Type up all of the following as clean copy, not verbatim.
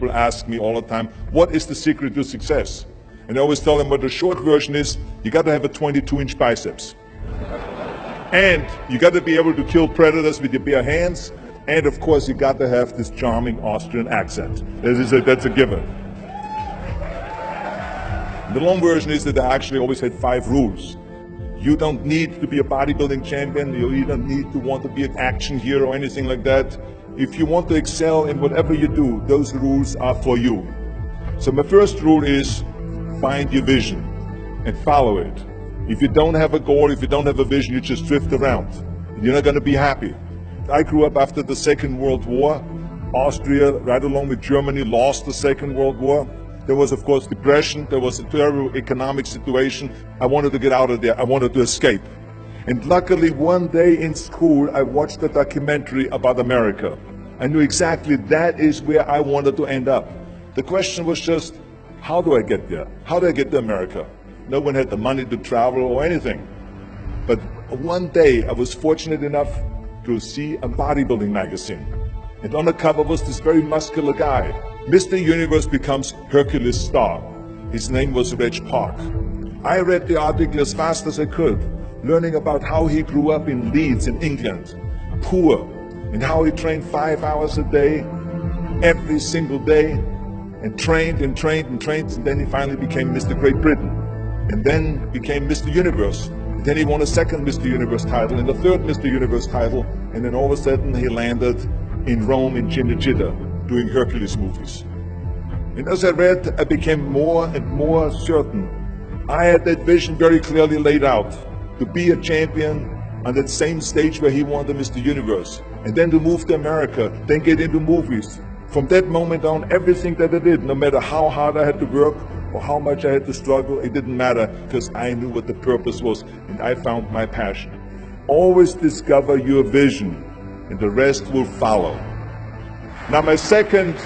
people ask me all the time, what is the secret to success? And I always tell them what the short version is, you got to have a 22-inch biceps. And you got to be able to kill predators with your bare hands. And of course, you got to have this charming Austrian accent. That's a given. The long version is that I actually always had 5 rules. You don't need to be a bodybuilding champion. You don't need to want to be an action hero or anything like that. If you want to excel in whatever you do, those rules are for you. So my first rule is find your vision and follow it. If you don't have a goal, if you don't have a vision, you just drift around. You're not going to be happy. I grew up after the Second World War. Austria, right along with Germany, lost the Second World War. There was, of course, depression. There was a terrible economic situation. I wanted to get out of there. I wanted to escape. And luckily, one day in school, I watched a documentary about America. I knew exactly that is where I wanted to end up. The question was just, how do I get there? How do I get to America? No one had the money to travel or anything. But one day, I was fortunate enough to see a bodybuilding magazine. And on the cover was this very muscular guy. Mr. Universe becomes Hercules star. His name was Reg Park. I read the article as fast as I could, learning about how he grew up in Leeds in England, poor, and how he trained 5 hours a day, every single day, and trained and trained and trained, and then he finally became Mr. Great Britain, and then became Mr. Universe. And then he won a second Mr. Universe title and a third Mr. Universe title, and then all of a sudden he landed in Rome in Cinecittà, doing Hercules movies. And as I read, I became more and more certain. I had that vision very clearly laid out, to be a champion on that same stage where he won the Mr. Universe, and then to move to America, then get into movies. From that moment on, everything that I did, no matter how hard I had to work or how much I had to struggle, it didn't matter, because I knew what the purpose was, and I found my passion. Always discover your vision, and the rest will follow. Now my second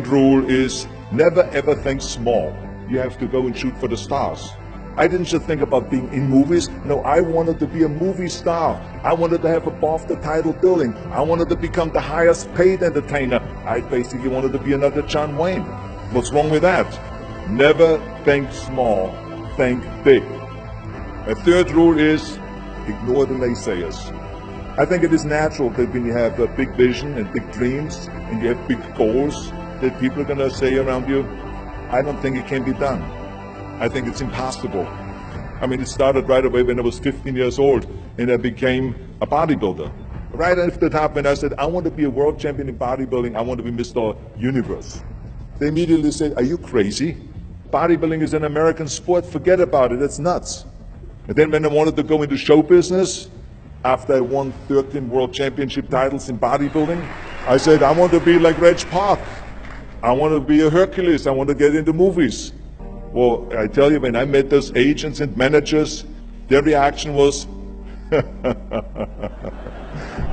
rule is never ever think small. You have to go and shoot for the stars. I didn't just think about being in movies. No, I wanted to be a movie star. I wanted to have above the title billing. I wanted to become the highest paid entertainer. I basically wanted to be another John Wayne. What's wrong with that? Never think small, think big. My third rule is ignore the naysayers. I think it is natural that when you have a big vision and big dreams and you have big goals, that people are going to say around you, I don't think it can be done. I think it's impossible. I mean, it started right away when I was 15 years old and I became a bodybuilder. Right after that happened, I said, I want to be a world champion in bodybuilding. I want to be Mr. Universe. They immediately said, are you crazy? Bodybuilding is an American sport. Forget about it. That's nuts. And then when I wanted to go into show business, after I won 13 world championship titles in bodybuilding, I said, I want to be like Reg Park. I want to be a Hercules. I want to get into movies. Well, I tell you, when I met those agents and managers, their reaction was,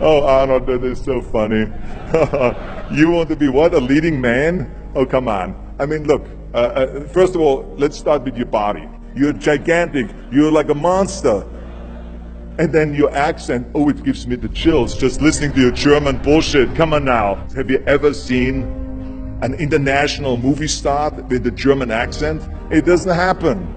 oh, Arnold, that is so funny. You want to be what, a leading man? Oh, come on. I mean, look, first of all, let's start with your body. You're gigantic. You're like a monster. And then your accent, oh, it gives me the chills just listening to your German bullshit. Come on now. Have you ever seen an international movie star with a German accent? It doesn't happen.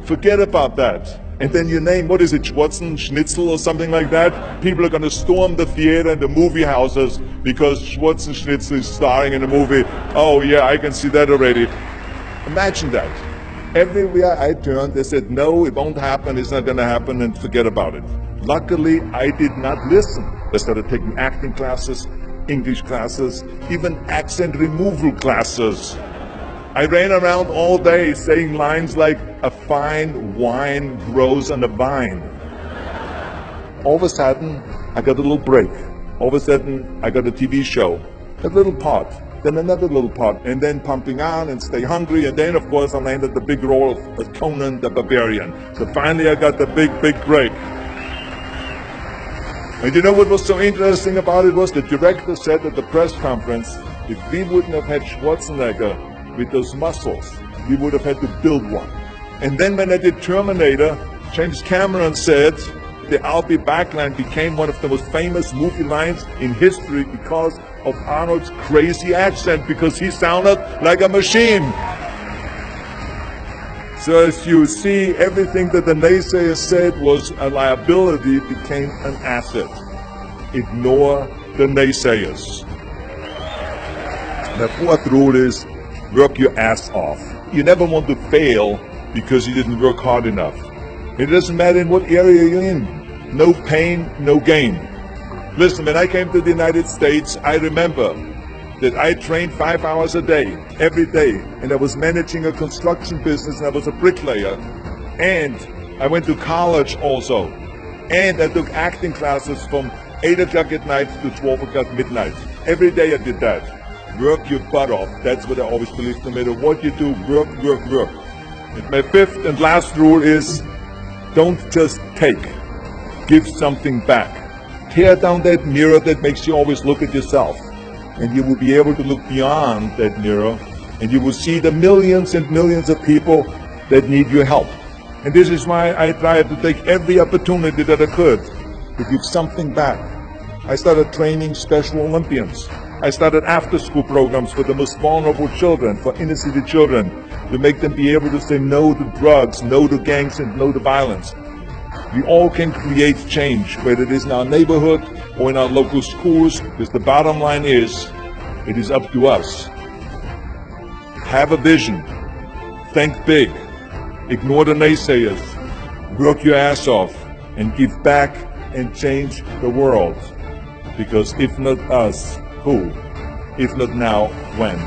Forget about that. And then your name, what is it, Schwarzenegger or something like that? People are going to storm the theater and the movie houses because Schwarzenegger is starring in a movie. Oh yeah, I can see that already. Imagine that. Everywhere I turned, they said, no, it won't happen, it's not going to happen, and forget about it. Luckily, I did not listen. I started taking acting classes, English classes, even accent removal classes. I ran around all day saying lines like, a fine wine grows on a vine. All of a sudden, I got a little break. All of a sudden, I got a TV show, a little part. Then another little part, and then Pumping On and Stay Hungry, and then of course I landed the big role of Conan the Barbarian. So finally I got the big break. And you know what was so interesting about it was the director said at the press conference, if we wouldn't have had Schwarzenegger with those muscles, we would have had to build one. And then when I did Terminator, James Cameron said, the "I'll be back" line became one of the most famous movie lines in history because of Arnold's crazy accent, because he sounded like a machine. So as you see, everything that the naysayers said was a liability became an asset. Ignore the naysayers. The fourth rule is work your ass off. You never want to fail because you didn't work hard enough. It doesn't matter in what area you're in. No pain, no gain. Listen, when I came to the United States, I remember that I trained 5 hours a day, every day, and I was managing a construction business, and I was a bricklayer, and I went to college also, and I took acting classes from 8 o'clock at night to 12 o'clock midnight. Every day I did that. Work your butt off. That's what I always believe. No matter what you do, work, work, work. And my fifth and last rule is, don't just take. Give something back. Tear down that mirror that makes you always look at yourself. And you will be able to look beyond that mirror, and you will see the millions and millions of people that need your help. And this is why I tried to take every opportunity that I could to give something back. I started training Special Olympians. I started after-school programs for the most vulnerable children, for inner-city children, to make them be able to say no to drugs, no to gangs, and no to violence. We all can create change, whether it is in our neighborhood or in our local schools, because the bottom line is, it is up to us. Have a vision. Think big. Ignore the naysayers. Work your ass off and give back and change the world. Because if not us, who? If not now, when?